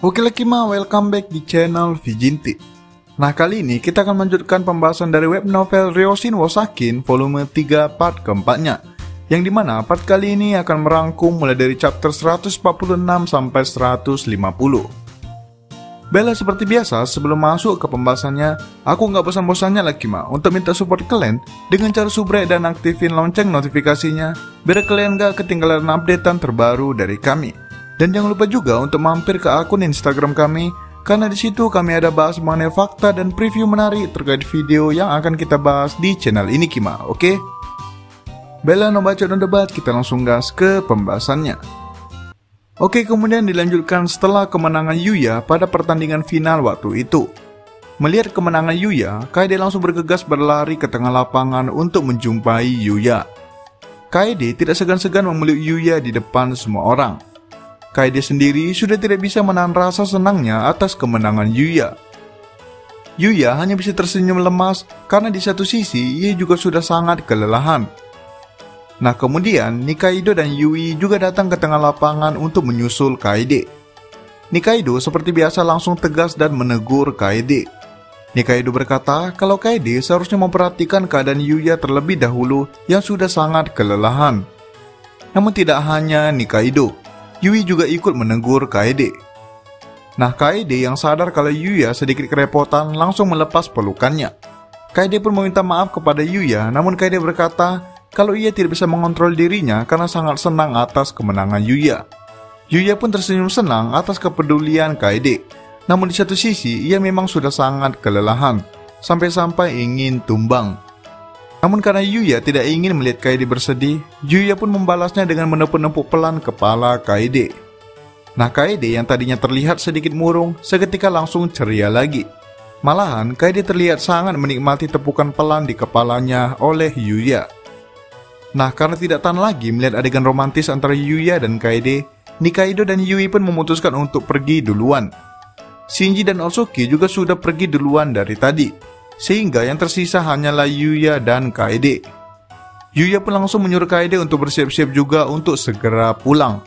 Oke Lekima, welcome back di channel Vijinti. Nah, kali ini kita akan melanjutkan pembahasan dari web novel Ryoshin wo Sakin volume 3 part keempatnya, yang dimana part kali ini akan merangkum mulai dari chapter 146 sampai 150. Bella, seperti biasa sebelum masuk ke pembahasannya, aku nggak bosan-bosannya Lekima untuk minta support kalian dengan cara subrek dan aktifin lonceng notifikasinya biar kalian gak ketinggalan updatean terbaru dari kami. Dan jangan lupa juga untuk mampir ke akun Instagram kami, karena di situ kami ada bahas mengenai fakta dan preview menarik terkait video yang akan kita bahas di channel ini Kima, oke? Bella, no bacot no debat, kita langsung gas ke pembahasannya. Oke, kemudian dilanjutkan setelah kemenangan Yuya pada pertandingan final waktu itu. Melihat kemenangan Yuya, Kaede langsung bergegas berlari ke tengah lapangan untuk menjumpai Yuya. Kaede tidak segan-segan memeluk Yuya di depan semua orang. Kaede sendiri sudah tidak bisa menahan rasa senangnya atas kemenangan Yuya. Yuya hanya bisa tersenyum lemas karena di satu sisi ia juga sudah sangat kelelahan. Nah, kemudian Nikaido dan Yui juga datang ke tengah lapangan untuk menyusul Kaede. Nikaido seperti biasa langsung tegas dan menegur Kaede. Nikaido berkata kalau Kaede seharusnya memperhatikan keadaan Yuya terlebih dahulu yang sudah sangat kelelahan. Namun tidak hanya Nikaido, Yui juga ikut menegur Kaede. Nah, Kaede yang sadar kalau Yuya sedikit kerepotan langsung melepas pelukannya. Kaede pun meminta maaf kepada Yuya, namun Kaede berkata kalau ia tidak bisa mengontrol dirinya karena sangat senang atas kemenangan Yuya. Yuya pun tersenyum senang atas kepedulian Kaede. Namun di satu sisi ia memang sudah sangat kelelahan, sampai-sampai ingin tumbang. Namun karena Yuya tidak ingin melihat Kaede bersedih, Yuya pun membalasnya dengan menepuk-nepuk pelan kepala Kaede. Nah, Kaede yang tadinya terlihat sedikit murung, seketika langsung ceria lagi. Malahan, Kaede terlihat sangat menikmati tepukan pelan di kepalanya oleh Yuya. Nah, karena tidak tahan lagi melihat adegan romantis antara Yuya dan Kaede, Nikaido dan Yui pun memutuskan untuk pergi duluan. Shinji dan Otsuki juga sudah pergi duluan dari tadi, sehingga yang tersisa hanyalah Yuya dan Kaede. Yuya pun langsung menyuruh Kaede untuk bersiap-siap juga untuk segera pulang.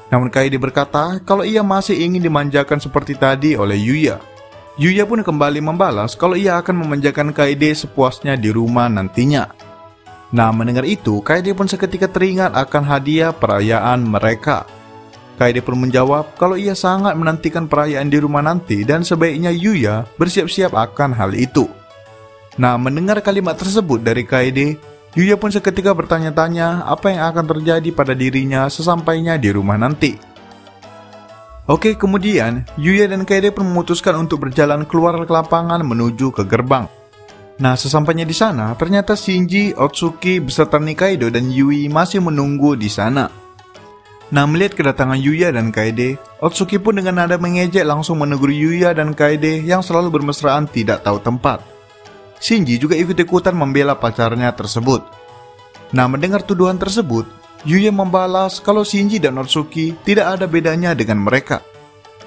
Namun Kaede berkata kalau ia masih ingin dimanjakan seperti tadi oleh Yuya. Yuya pun kembali membalas kalau ia akan memanjakan Kaede sepuasnya di rumah nantinya. Nah, mendengar itu, Kaede pun seketika teringat akan hadiah perayaan mereka. Kaede pun menjawab kalau ia sangat menantikan perayaan di rumah nanti dan sebaiknya Yuya bersiap-siap akan hal itu. Nah, mendengar kalimat tersebut dari Kaede, Yuya pun seketika bertanya-tanya apa yang akan terjadi pada dirinya sesampainya di rumah nanti. Oke, kemudian Yuya dan Kaede pun memutuskan untuk berjalan keluar ke lapangan menuju ke gerbang. Nah, sesampainya di sana, ternyata Shinji, Otsuki beserta Nikaido dan Yui masih menunggu di sana. Nah, melihat kedatangan Yuya dan Kaede, Otsuki pun dengan nada mengejek langsung menegur Yuya dan Kaede yang selalu bermesraan tidak tahu tempat. Shinji juga ikut-ikutan membela pacarnya tersebut. Nah, mendengar tuduhan tersebut, Yuya membalas kalau Shinji dan Otsuki tidak ada bedanya dengan mereka.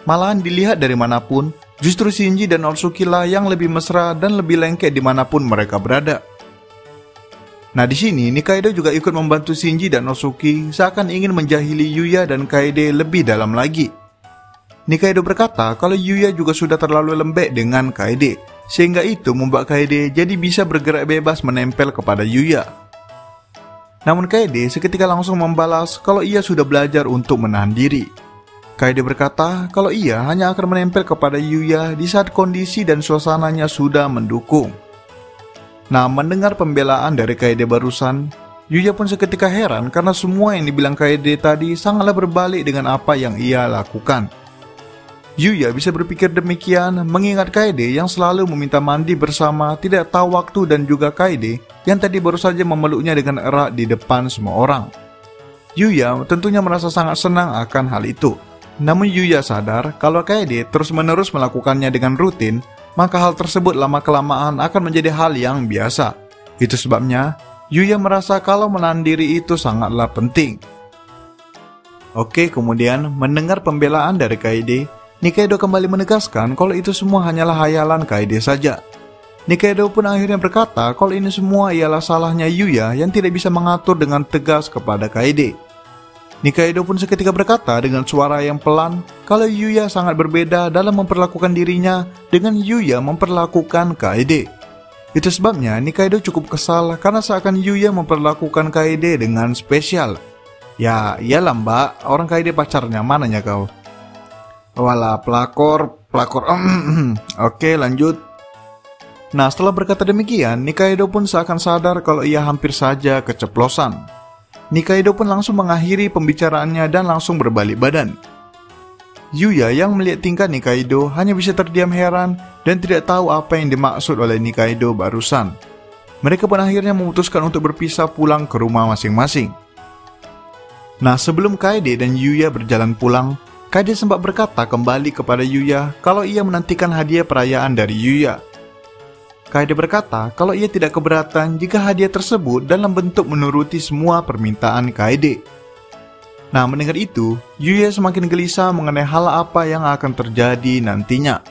Malahan dilihat dari manapun, justru Shinji dan Otsuki lah yang lebih mesra dan lebih lengket dimanapun mereka berada. Nah, di sini Nikaido juga ikut membantu Shinji dan Otsuki seakan ingin menjahili Yuya dan Kaede lebih dalam lagi. Nikaido berkata kalau Yuya juga sudah terlalu lembek dengan Kaede, sehingga itu membuat Kaede jadi bisa bergerak bebas menempel kepada Yuya. Namun Kaede seketika langsung membalas kalau ia sudah belajar untuk menahan diri. Kaede berkata kalau ia hanya akan menempel kepada Yuya di saat kondisi dan suasananya sudah mendukung. Nah, mendengar pembelaan dari Kaede barusan, Yuya pun seketika heran karena semua yang dibilang Kaede tadi sangatlah berbalik dengan apa yang ia lakukan. Yuya bisa berpikir demikian mengingat Kaede yang selalu meminta mandi bersama tidak tahu waktu dan juga Kaede yang tadi baru saja memeluknya dengan erat di depan semua orang. Yuya tentunya merasa sangat senang akan hal itu. Namun Yuya sadar kalau Kaede terus-menerus melakukannya dengan rutin, maka hal tersebut lama-kelamaan akan menjadi hal yang biasa. Itu sebabnya Yuya merasa kalau menahan diri itu sangatlah penting. Oke, kemudian mendengar pembelaan dari Kaede, Nikaido kembali menegaskan kalau itu semua hanyalah hayalan Kaede saja. Nikaido pun akhirnya berkata kalau ini semua ialah salahnya Yuya yang tidak bisa mengatur dengan tegas kepada Kaede. Nikaido pun seketika berkata dengan suara yang pelan kalau Yuya sangat berbeda dalam memperlakukan dirinya dengan Yuya memperlakukan Kaede. Itu sebabnya Nikaido cukup kesal karena seakan Yuya memperlakukan Kaede dengan spesial. Ya, iyalah mbak, orang Kaede pacarnya, mananya kau? Walah, pelakor. Oke, lanjut. Nah, setelah berkata demikian, Nikaido pun seakan sadar kalau ia hampir saja keceplosan. Nikaido pun langsung mengakhiri pembicaraannya dan langsung berbalik badan. Yuya yang melihat tingkah Nikaido hanya bisa terdiam heran dan tidak tahu apa yang dimaksud oleh Nikaido barusan. Mereka pun akhirnya memutuskan untuk berpisah pulang ke rumah masing-masing. Nah, sebelum Kaede dan Yuya berjalan pulang, Kaede sempat berkata kembali kepada Yuya kalau ia menantikan hadiah perayaan dari Yuya. Kaede berkata kalau ia tidak keberatan jika hadiah tersebut dalam bentuk menuruti semua permintaan Kaede. Nah, mendengar itu, Yuya semakin gelisah mengenai hal apa yang akan terjadi nantinya.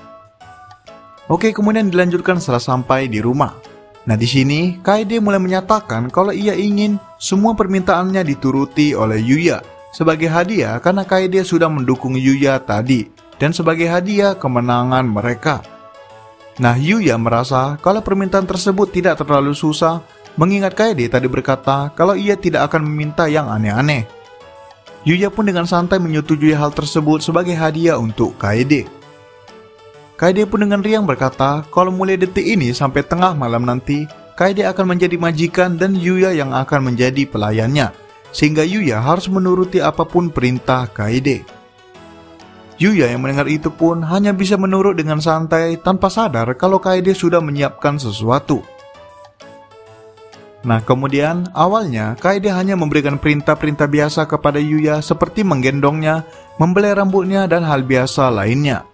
Oke, kemudian dilanjutkan setelah sampai di rumah. Nah, di sini Kaede mulai menyatakan kalau ia ingin semua permintaannya dituruti oleh Yuya sebagai hadiah karena Kaede sudah mendukung Yuya tadi dan sebagai hadiah kemenangan mereka. Nah, Yuya merasa kalau permintaan tersebut tidak terlalu susah, mengingat Kaede tadi berkata kalau ia tidak akan meminta yang aneh-aneh. Yuya pun dengan santai menyetujui hal tersebut sebagai hadiah untuk Kaede. Kaede pun dengan riang berkata kalau mulai detik ini sampai tengah malam nanti, Kaede akan menjadi majikan dan Yuya yang akan menjadi pelayannya, sehingga Yuya harus menuruti apapun perintah Kaede. Yuya yang mendengar itu pun hanya bisa menurut dengan santai tanpa sadar kalau Kaede sudah menyiapkan sesuatu. Nah, kemudian awalnya Kaede hanya memberikan perintah-perintah biasa kepada Yuya seperti menggendongnya, membelai rambutnya, dan hal biasa lainnya.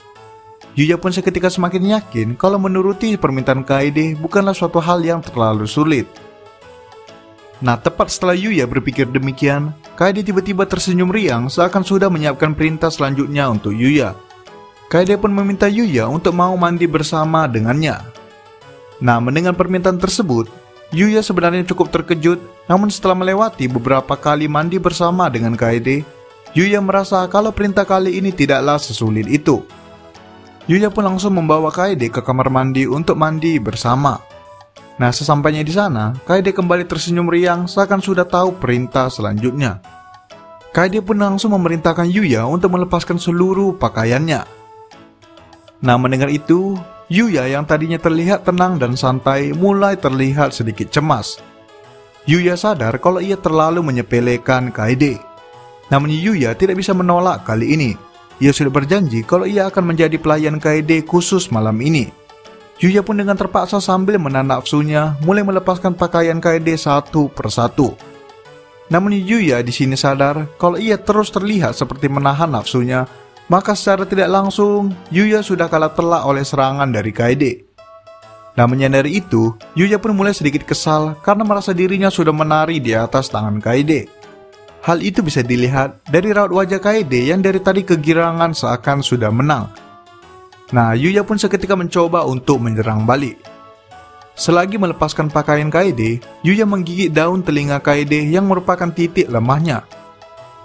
Yuya pun seketika semakin yakin kalau menuruti permintaan Kaede bukanlah suatu hal yang terlalu sulit. Nah, tepat setelah Yuya berpikir demikian, Kaede tiba-tiba tersenyum riang seakan sudah menyiapkan perintah selanjutnya untuk Yuya. Kaede pun meminta Yuya untuk mau mandi bersama dengannya. Nah, mendengar permintaan tersebut, Yuya sebenarnya cukup terkejut, namun setelah melewati beberapa kali mandi bersama dengan Kaede, Yuya merasa kalau perintah kali ini tidaklah sesulit itu. Yuya pun langsung membawa Kaede ke kamar mandi untuk mandi bersama. Nah, sesampainya di sana, Kaede kembali tersenyum riang seakan sudah tahu perintah selanjutnya. Kaede pun langsung memerintahkan Yuya untuk melepaskan seluruh pakaiannya. Nah, mendengar itu, Yuya yang tadinya terlihat tenang dan santai mulai terlihat sedikit cemas. Yuya sadar kalau ia terlalu menyepelekan Kaede. Namun Yuya tidak bisa menolak kali ini. Ia sudah berjanji kalau ia akan menjadi pelayan Kaede khusus malam ini. Yuya pun dengan terpaksa sambil menahan nafsunya mulai melepaskan pakaian Kaede satu persatu. Namun Yuya di sini sadar kalau ia terus terlihat seperti menahan nafsunya, maka secara tidak langsung Yuya sudah kalah telak oleh serangan dari Kaede. Nah, menyadari itu, Yuya pun mulai sedikit kesal karena merasa dirinya sudah menari di atas tangan Kaede. Hal itu bisa dilihat dari raut wajah Kaede yang dari tadi kegirangan seakan sudah menang. Nah, Yuya pun seketika mencoba untuk menyerang balik. Selagi melepaskan pakaian Kaede, Yuya menggigit daun telinga Kaede yang merupakan titik lemahnya.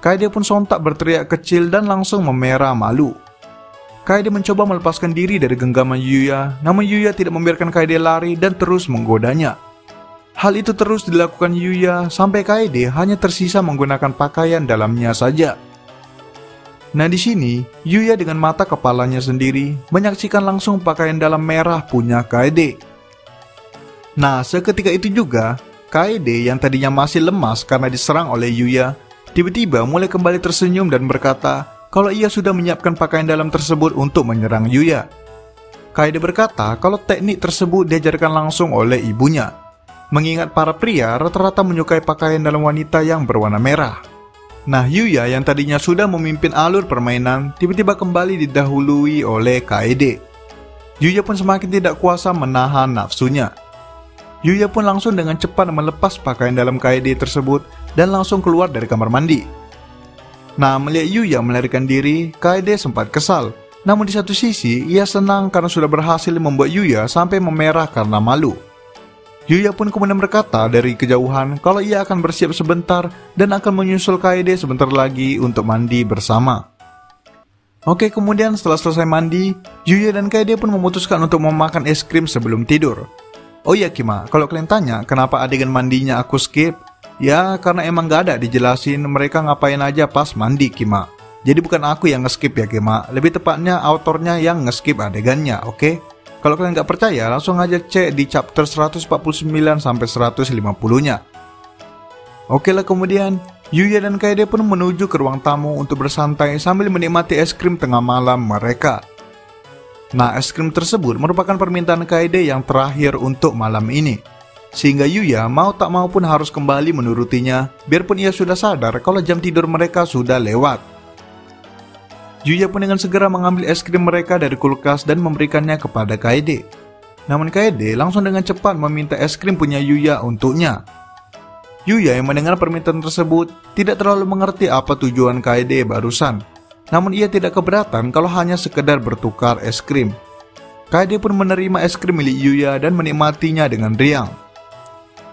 Kaede pun sontak berteriak kecil dan langsung memerah malu. Kaede mencoba melepaskan diri dari genggaman Yuya, namun Yuya tidak membiarkan Kaede lari dan terus menggodanya. Hal itu terus dilakukan Yuya sampai Kaede hanya tersisa menggunakan pakaian dalamnya saja. Nah, di sini Yuya dengan mata kepalanya sendiri menyaksikan langsung pakaian dalam merah punya Kaede. Nah, seketika itu juga Kaede yang tadinya masih lemas karena diserang oleh Yuya tiba-tiba mulai kembali tersenyum dan berkata kalau ia sudah menyiapkan pakaian dalam tersebut untuk menyerang Yuya. Kaede berkata kalau teknik tersebut diajarkan langsung oleh ibunya, mengingat para pria rata-rata menyukai pakaian dalam wanita yang berwarna merah. Nah, Yuya yang tadinya sudah memimpin alur permainan tiba-tiba kembali didahului oleh Kaede. Yuya pun semakin tidak kuasa menahan nafsunya. Yuya pun langsung dengan cepat melepas pakaian dalam Kaede tersebut dan langsung keluar dari kamar mandi. Nah, melihat Yuya melarikan diri, Kaede sempat kesal. Namun di satu sisi, ia senang karena sudah berhasil membuat Yuya sampai memerah karena malu. Yuya pun kemudian berkata dari kejauhan kalau ia akan bersiap sebentar dan akan menyusul Kaede sebentar lagi untuk mandi bersama. Oke, kemudian setelah selesai mandi, Yuya dan Kaede pun memutuskan untuk memakan es krim sebelum tidur. Oh iya Kima, kalau kalian tanya kenapa adegan mandinya aku skip, ya karena emang gak ada dijelasin mereka ngapain aja pas mandi Kima. Jadi bukan aku yang nge-skip ya Kima, lebih tepatnya autornya yang nge-skip adegannya, oke? Kalau kalian nggak percaya, langsung aja cek di chapter 149 sampai 150-nya. Oke lah, kemudian Yuya dan Kaede pun menuju ke ruang tamu untuk bersantai sambil menikmati es krim tengah malam mereka. Nah, es krim tersebut merupakan permintaan Kaede yang terakhir untuk malam ini. Sehingga Yuya mau tak mau pun harus kembali menurutinya, biarpun ia sudah sadar kalau jam tidur mereka sudah lewat. Yuya pun dengan segera mengambil es krim mereka dari kulkas dan memberikannya kepada Kaede. Namun Kaede langsung dengan cepat meminta es krim punya Yuya untuknya. Yuya yang mendengar permintaan tersebut tidak terlalu mengerti apa tujuan Kaede barusan. Namun ia tidak keberatan kalau hanya sekedar bertukar es krim. Kaede pun menerima es krim milik Yuya dan menikmatinya dengan riang.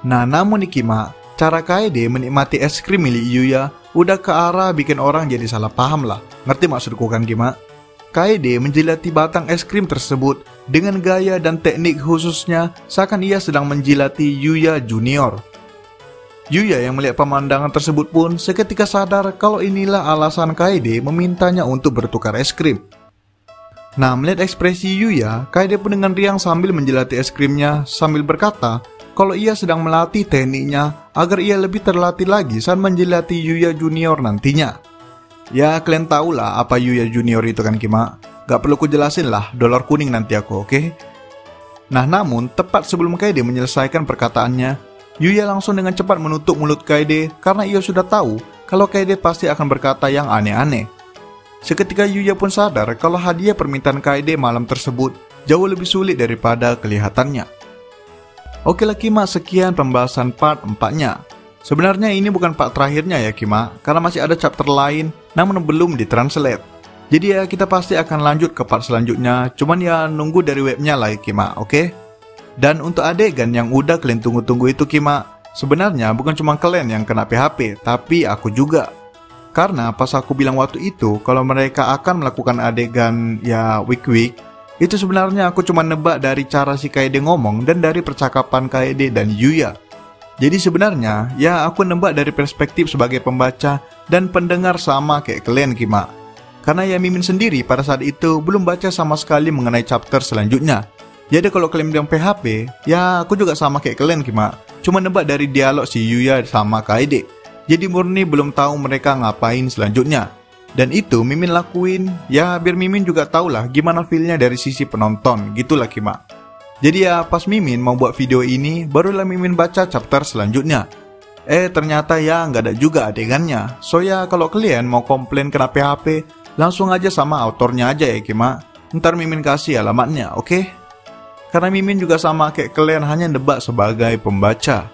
Nah, namun Nikima, cara Kaede menikmati es krim milik Yuya udah ke arah bikin orang jadi salah paham lah. Ngerti maksudku kan Kima? Kaede menjilati batang es krim tersebut dengan gaya dan teknik khususnya seakan ia sedang menjilati Yuya Junior. Yuya yang melihat pemandangan tersebut pun seketika sadar kalau inilah alasan Kaede memintanya untuk bertukar es krim. Nah, melihat ekspresi Yuya, Kaede pun dengan riang sambil menjilati es krimnya sambil berkata kalau ia sedang melatih tekniknya agar ia lebih terlatih lagi saat menjilati Yuya Junior nantinya. Ya, kalian tahulah apa Yuya Junior itu kan Kima. Gak perlu ku jelasin lah, dolar kuning nanti aku, oke? Nah, namun tepat sebelum Kaede menyelesaikan perkataannya, Yuya langsung dengan cepat menutup mulut Kaede karena ia sudah tahu kalau Kaede pasti akan berkata yang aneh-aneh. Seketika Yuya pun sadar kalau hadiah permintaan Kaede malam tersebut jauh lebih sulit daripada kelihatannya. Oke lah Kima, sekian pembahasan part 4-nya. Sebenarnya ini bukan part terakhirnya ya Kima, karena masih ada chapter lain namun belum ditranslate. Jadi ya kita pasti akan lanjut ke part selanjutnya, cuman ya nunggu dari webnya lah ya Kima, oke? Dan untuk adegan yang udah kalian tunggu-tunggu itu Kima, sebenarnya bukan cuma kalian yang kena PHP, tapi aku juga. Karena pas aku bilang waktu itu kalau mereka akan melakukan adegan ya week-week, itu sebenarnya aku cuma nebak dari cara si Kaede ngomong dan dari percakapan Kaede dan Yuya. Jadi sebenarnya ya aku nebak dari perspektif sebagai pembaca dan pendengar sama kayak kalian Kima. Karena ya Mimin sendiri pada saat itu belum baca sama sekali mengenai chapter selanjutnya. Jadi kalau kalian bilang PHP, ya aku juga sama kayak kalian Kima. Cuma nebak dari dialog si Yuya sama Kaede. Jadi murni belum tahu mereka ngapain selanjutnya. Dan itu Mimin lakuin ya biar Mimin juga tahulah gimana feelnya dari sisi penonton, gitulah Kima. Jadi ya pas Mimin mau buat video ini, barulah Mimin baca chapter selanjutnya. Ternyata ya nggak ada juga adegannya. So ya kalau kalian mau komplain kena PHP, langsung aja sama autornya aja ya Kima. Ntar Mimin kasih alamatnya, oke? Karena Mimin juga sama kayak kalian hanya nebak sebagai pembaca.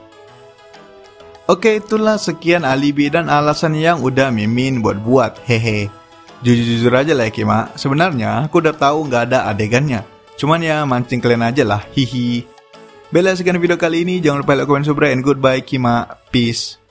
Oke, itulah sekian alibi dan alasan yang udah Mimin buat-buat, hehe. Jujur-jujur aja lah ya Kima, sebenarnya aku udah tahu nggak ada adegannya. Cuman ya mancing kalian aja lah, hihi. Bella sekian video kali ini, jangan lupa like, comment, subscribe, and goodbye Kima, peace.